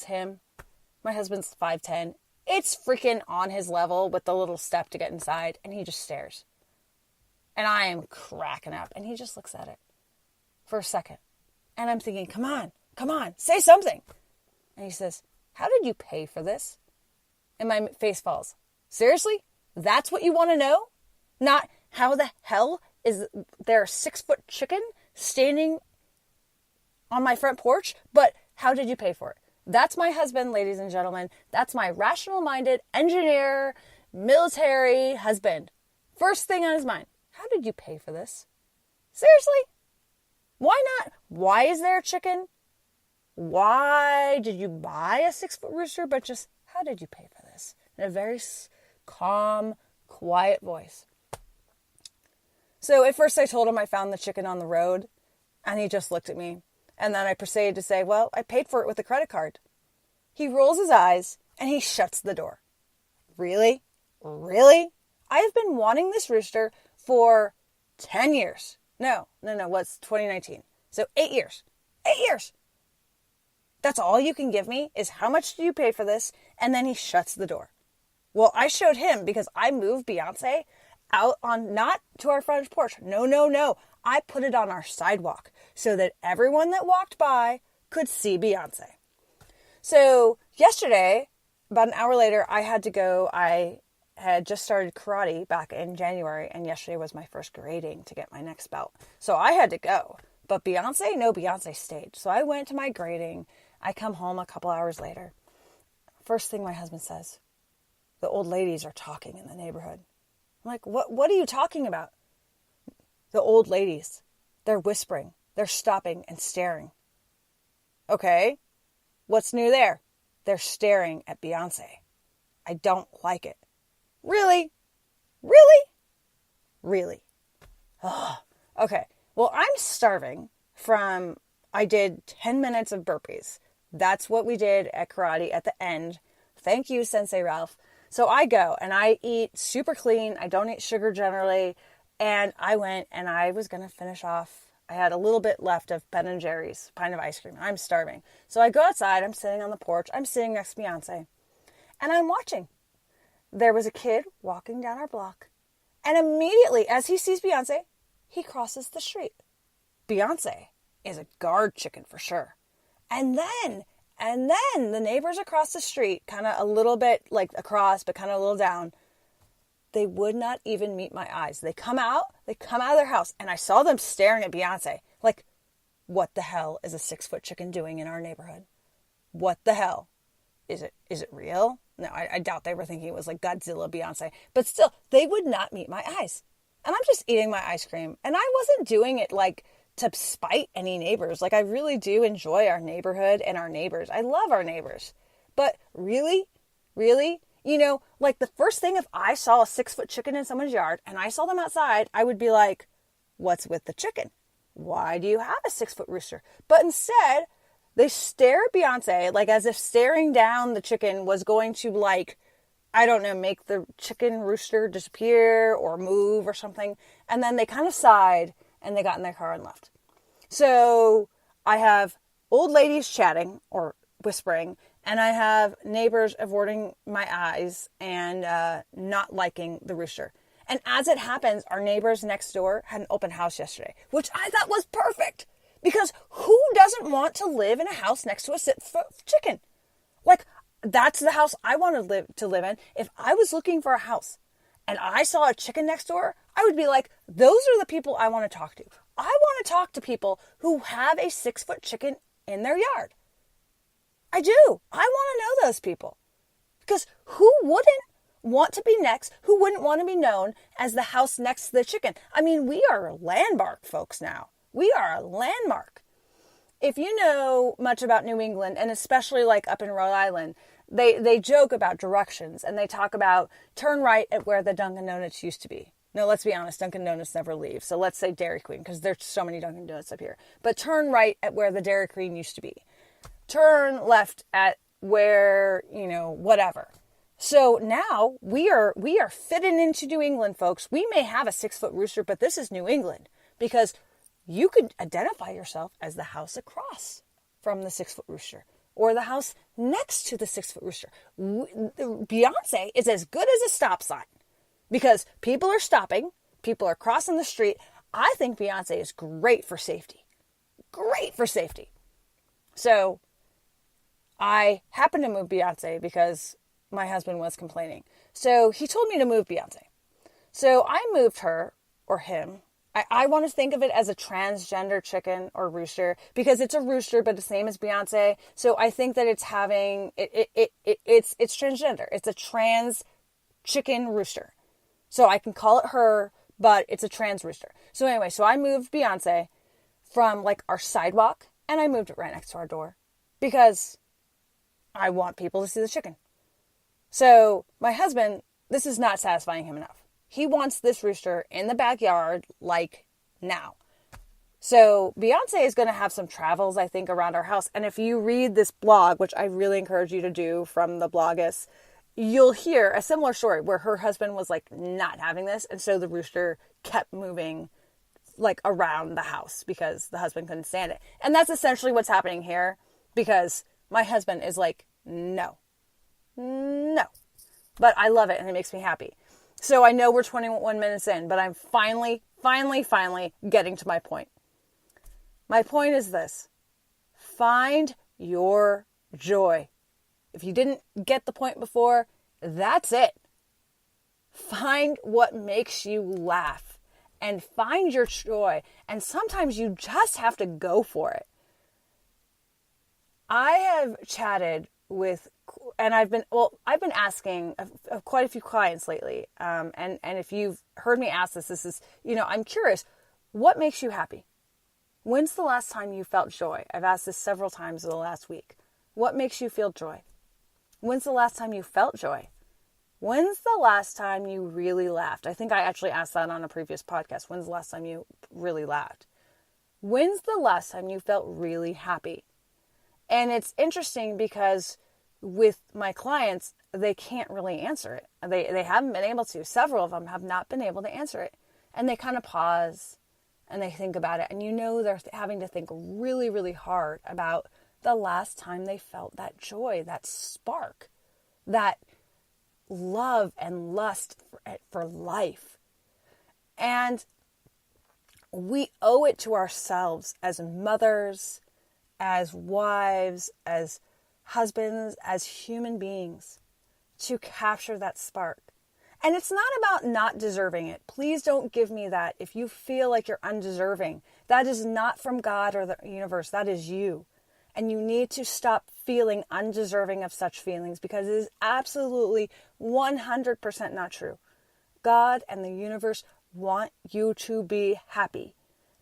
him. My husband's 5'10". It's freaking on his level with the little step to get inside, and he just stares. And I am cracking up, and he just looks at it for a second. And I'm thinking, come on, say something. And he says, how did you pay for this? And my face falls. Seriously? That's what you want to know? Not how the hell is there a 6-foot chicken standing on my front porch, but how did you pay for it? That's my husband, ladies and gentlemen. That's my rational-minded engineer, military husband. First thing on his mind, how did you pay for this? Seriously? Why not? Why is there a chicken? Why did you buy a 6-foot rooster? But just, how did you pay for this? In a very calm, quiet voice. So at first I told him I found the chicken on the road, and he just looked at me. And then I proceeded to say, well, I paid for it with a credit card. He rolls his eyes, and he shuts the door. Really? Really? I have been wanting this rooster for 10 years. No, what's 2019? So 8 years. 8 years! That's all you can give me is how much do you pay for this? And then he shuts the door. Well, I showed him because I moved Beyonce out on, not to our front porch. No. I put it on our sidewalk so that everyone that walked by could see Beyonce. So yesterday, about an hour later, I had to go. I had just started karate back in January, and yesterday was my first grading to get my next belt. So I had to go. But Beyonce stayed. So I went to my grading. I come home a couple hours later. First thing my husband says, the old ladies are talking in the neighborhood. I'm like, what are you talking about? The old ladies, they're whispering, they're stopping and staring. Okay, what's new there? They're staring at Beyonce. I don't like it. Really? Oh, okay, well, I'm starving from, I did 10 minutes of burpees. That's what we did at karate at the end. Thank you, Sensei Ralph. So I go and I eat super clean. I don't eat sugar generally. And I went and I was going to finish off. I had a little bit left of Ben & Jerry's pint of ice cream. I'm starving. So I go outside. I'm sitting on the porch. I'm sitting next to Beyonce. And I'm watching. There was a kid walking down our block. And immediately, as he sees Beyonce, he crosses the street. Beyonce is a guard chicken for sure. And then the neighbors across the street, kind of a little bit like across, but kind of a little down, they would not even meet my eyes. They come out of their house, and I saw them staring at Beyonce. Like, what the hell is a 6-foot chicken doing in our neighborhood? What the hell? Is it real? No, I doubt they were thinking it was like Godzilla Beyonce. But still, they would not meet my eyes. And I'm just eating my ice cream. And I wasn't doing it like to spite any neighbors. Like, I really do enjoy our neighborhood and our neighbors. I love our neighbors. But really? You know, like the first thing, if I saw a 6-foot chicken in someone's yard and I saw them outside, I would be like, what's with the chicken? Why do you have a 6-foot rooster? But instead, they stare at Beyonce like as if staring down the chicken was going to, like, I don't know, make the chicken rooster disappear or move or something. And then they kind of sighed and they got in their car and left. So I have old ladies chatting or whispering, and I have neighbors avoiding my eyes and not liking the rooster. And as it happens, our neighbors next door had an open house yesterday, which I thought was perfect. Because who doesn't want to live in a house next to a chicken? Like, that's the house I want to live in. If I was looking for a house and I saw a chicken next door, I would be like, those are the people I want to talk to. I want to talk to people who have a 6-foot chicken in their yard. I do. I want to know those people. Because who wouldn't want to be next? Who wouldn't want to be known as the house next to the chicken? I mean, we are a landmark, folks, now. We are a landmark. If you know much about New England, and especially like up in Rhode Island, they joke about directions, and they talk about turn right at where the Dunkin' Donuts used to be. No, let's be honest, Dunkin' Donuts never leave. So let's say Dairy Queen, because there's so many Dunkin' Donuts up here. But turn right at where the Dairy Queen used to be. Turn left at where, whatever. So now we are fitting into New England, folks. We may have a 6-foot rooster, but this is New England, because you could identify yourself as the house across from the 6-foot rooster. or the house next to the 6-foot rooster. Beyonce is as good as a stop sign because people are stopping, people are crossing the street. I think Beyonce is great for safety. Great for safety. So I happened to move Beyonce because my husband was complaining. So he told me to move Beyonce. So I moved her or him. I want to think of it as a transgender chicken or rooster because it's a rooster, but the same as Beyonce. So I think that it's having, it's transgender. It's a trans chicken rooster. So I can call it her, but it's a trans rooster. So anyway, so I moved Beyonce from like our sidewalk and I moved it right next to our door because I want people to see the chicken. So my husband, this is not satisfying him enough. He wants this rooster in the backyard like now. So Beyonce is going to have some travels, I think, around our house. And if you read this blog, which I really encourage you to do from the bloggist, you'll hear a similar story where her husband was like not having this. And so the rooster kept moving like around the house because the husband couldn't stand it. And that's essentially what's happening here because my husband is like, no. But I love it and it makes me happy. So I know we're 21 minutes in, but I'm finally getting to my point. My point is this. Find your joy. If you didn't get the point before, that's it. Find what makes you laugh and find your joy. And sometimes you just have to go for it. I have chatted with, and I've been asking quite a few clients lately. And if you've heard me ask this is, I'm curious, what makes you happy? When's the last time you felt joy? I've asked this several times in the last week. What makes you feel joy? When's the last time you felt joy? When's the last time you really laughed? I think I actually asked that on a previous podcast. When's the last time you really laughed? When's the last time you felt really happy? And it's interesting because with my clients, they can't really answer it. They haven't been able to. Several of them have not been able to answer it. And they kind of pause and they think about it. And they're having to think really, really hard about the last time they felt that joy, that spark, that love and lust for life. And we owe it to ourselves as mothers, as wives, as husbands, as human beings to capture that spark. And it's not about not deserving it. Please don't give me that. If you feel like you're undeserving, that is not from God or the universe. That is you. And you need to stop feeling undeserving of such feelings because it is absolutely 100% not true. God and the universe want you to be happy.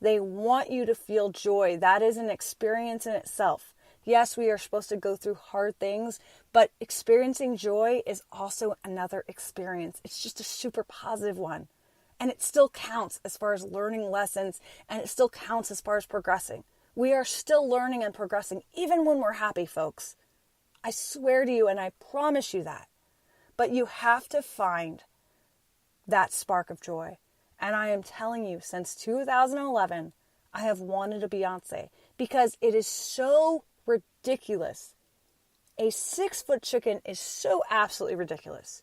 They want you to feel joy. That is an experience in itself. Yes, we are supposed to go through hard things, but experiencing joy is also another experience. It's just a super positive one. And it still counts as far as learning lessons, and it still counts as far as progressing. We are still learning and progressing, even when we're happy, folks. I swear to you, and I promise you that. But you have to find that spark of joy. And I am telling you, since 2011, I have wanted a Beyonce because it is so ridiculous. A 6-foot chicken is so absolutely ridiculous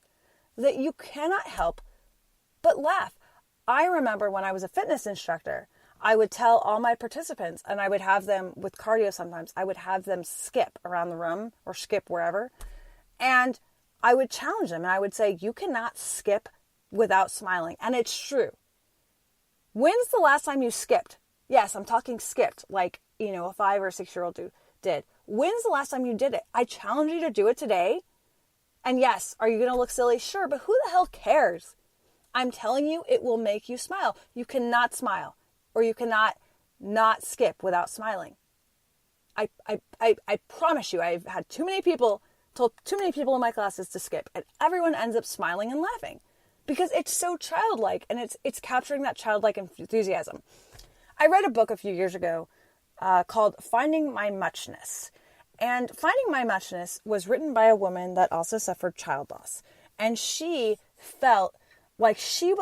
that you cannot help but laugh. I remember when I was a fitness instructor, I would tell all my participants, and I would have them with cardio sometimes, I would have them skip around the room or skip wherever. And I would challenge them and I would say, you cannot skip without smiling. And it's true. When's the last time you skipped? Yes, I'm talking skipped like, a 5 or 6-year-old did. When's the last time you did it? I challenge you to do it today. And yes, are you going to look silly? Sure, but who the hell cares? I'm telling you, it will make you smile. You cannot smile or you cannot not skip without smiling. I promise you, I've had told too many people in my classes to skip, and everyone ends up smiling and laughing because it's so childlike and it's capturing that childlike enthusiasm. I read a book a few years ago called Finding My Muchness. And Finding My Muchness was written by a woman that also suffered child loss. And she felt like she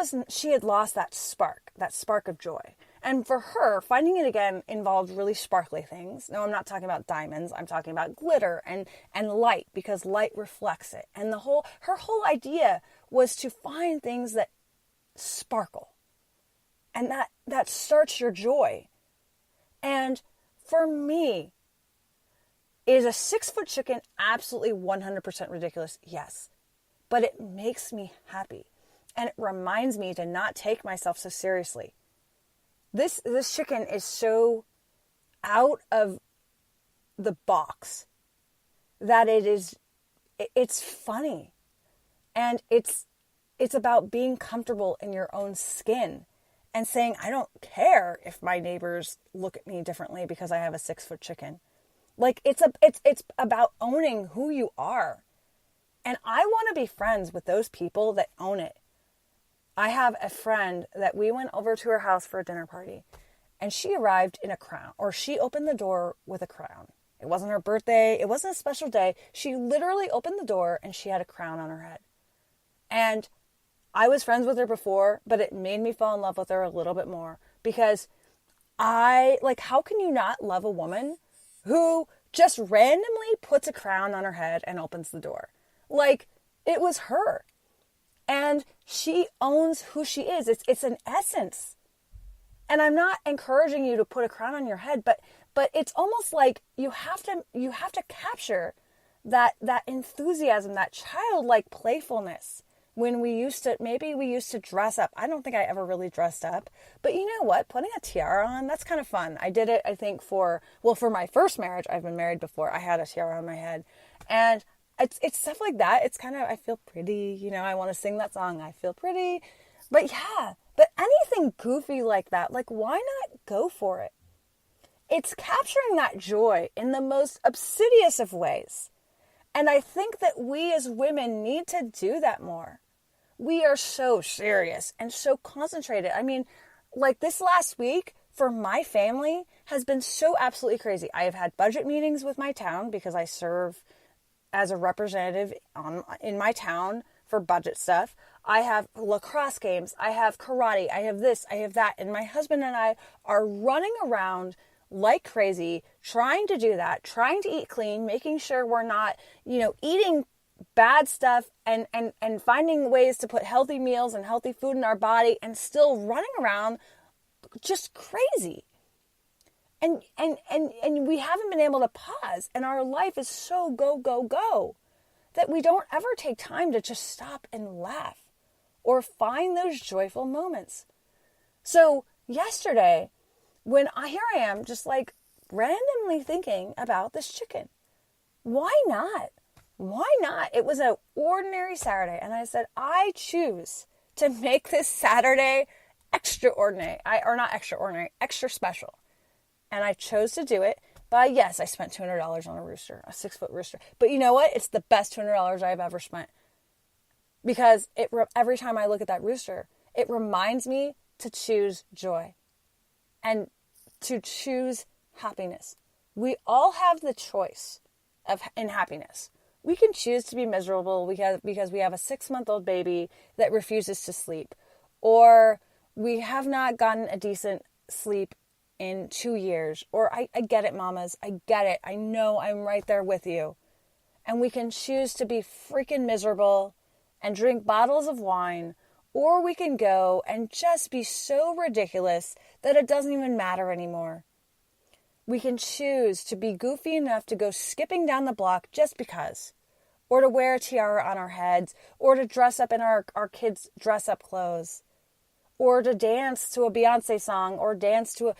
had lost that spark of joy. And for her, finding it again involved really sparkly things. No, I'm not talking about diamonds. I'm talking about glitter and light, because light reflects it. And her whole idea was to find things that sparkle. And that starts your joy. And for me, is a 6-foot chicken absolutely 100% ridiculous? Yes. But it makes me happy. And it reminds me to not take myself so seriously. This chicken is so out of the box that it's funny. And it's about being comfortable in your own skin and saying, I don't care if my neighbors look at me differently because I have a 6-foot chicken. Like, it's about owning who you are. And I want to be friends with those people that own it. I have a friend that we went over to her house for a dinner party, and she arrived in a crown, or she opened the door with a crown. It wasn't her birthday. It wasn't a special day. She literally opened the door and she had a crown on her head. And I was friends with her before, but it made me fall in love with her a little bit more, because how can you not love a woman who just randomly puts a crown on her head and opens the door? Like, it was her. And she owns who she is. It's an essence. And I'm not encouraging you to put a crown on your head, but it's almost like you have to capture that enthusiasm, that childlike playfulness. When we used to dress up. I don't think I ever really dressed up. But you know what? Putting a tiara on, that's kind of fun. I did it, I think, for my first marriage. I've been married before. I had a tiara on my head. And it's stuff like that. It's kind of, I feel pretty. You know, I want to sing that song, I feel pretty. But yeah, but anything goofy like that, like, why not go for it? It's capturing that joy in the most obsidious of ways. And I think that we as women need to do that more. We are so serious and so concentrated. I mean, like, this last week for my family has been so absolutely crazy. I have had budget meetings with my town because I serve as a representative in my town for budget stuff. I have lacrosse games. I have karate. I have this. I have that. And my husband and I are running around like crazy, trying to do that, trying to eat clean, making sure we're not, eating bad stuff and finding ways to put healthy meals and healthy food in our body, and still running around just crazy. And we haven't been able to pause, and our life is so go, go, go that we don't ever take time to just stop and laugh or find those joyful moments. So yesterday, here I am just like randomly thinking about this chicken. Why not? Why not? It was an ordinary Saturday, and I said, I choose to make this Saturday extraordinary. Extra special. And I chose to do it. But yes, I spent $200 on a rooster, a 6-foot rooster. But you know what? It's the best $200 I've ever spent. Because every time I look at that rooster, it reminds me to choose joy and to choose happiness. We all have the choice in happiness. We can choose to be miserable because we have a 6-month-old baby that refuses to sleep, or we have not gotten a decent sleep in 2 years, or I get it, mamas. I get it. I know, I'm right there with you. And we can choose to be freaking miserable and drink bottles of wine, or we can go and just be so ridiculous that it doesn't even matter anymore. We can choose to be goofy enough to go skipping down the block just because, or to wear a tiara on our heads, or to dress up in our kids' dress-up clothes, or to dance to a Beyonce song, or dance to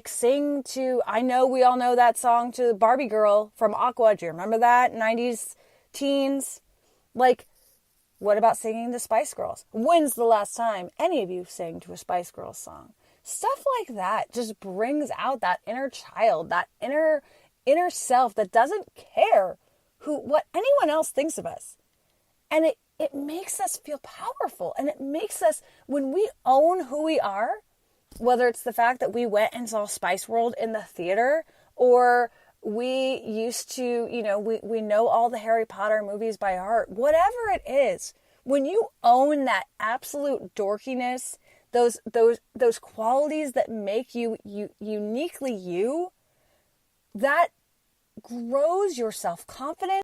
sing to, I know we all know that song, to Barbie Girl from Aqua. Do you remember that? 90s teens? Like, what about singing the Spice Girls? When's the last time any of you sang to a Spice Girls song? Stuff like that just brings out that inner child, that inner self that doesn't care what anyone else thinks of us. And it makes us feel powerful. And it makes us, when we own who we are, whether it's the fact that we went and saw Spice World in the theater, or we used to, we know all the Harry Potter movies by heart, whatever it is, when you own that absolute dorkiness, those qualities that make you uniquely you, that grows your self-confidence.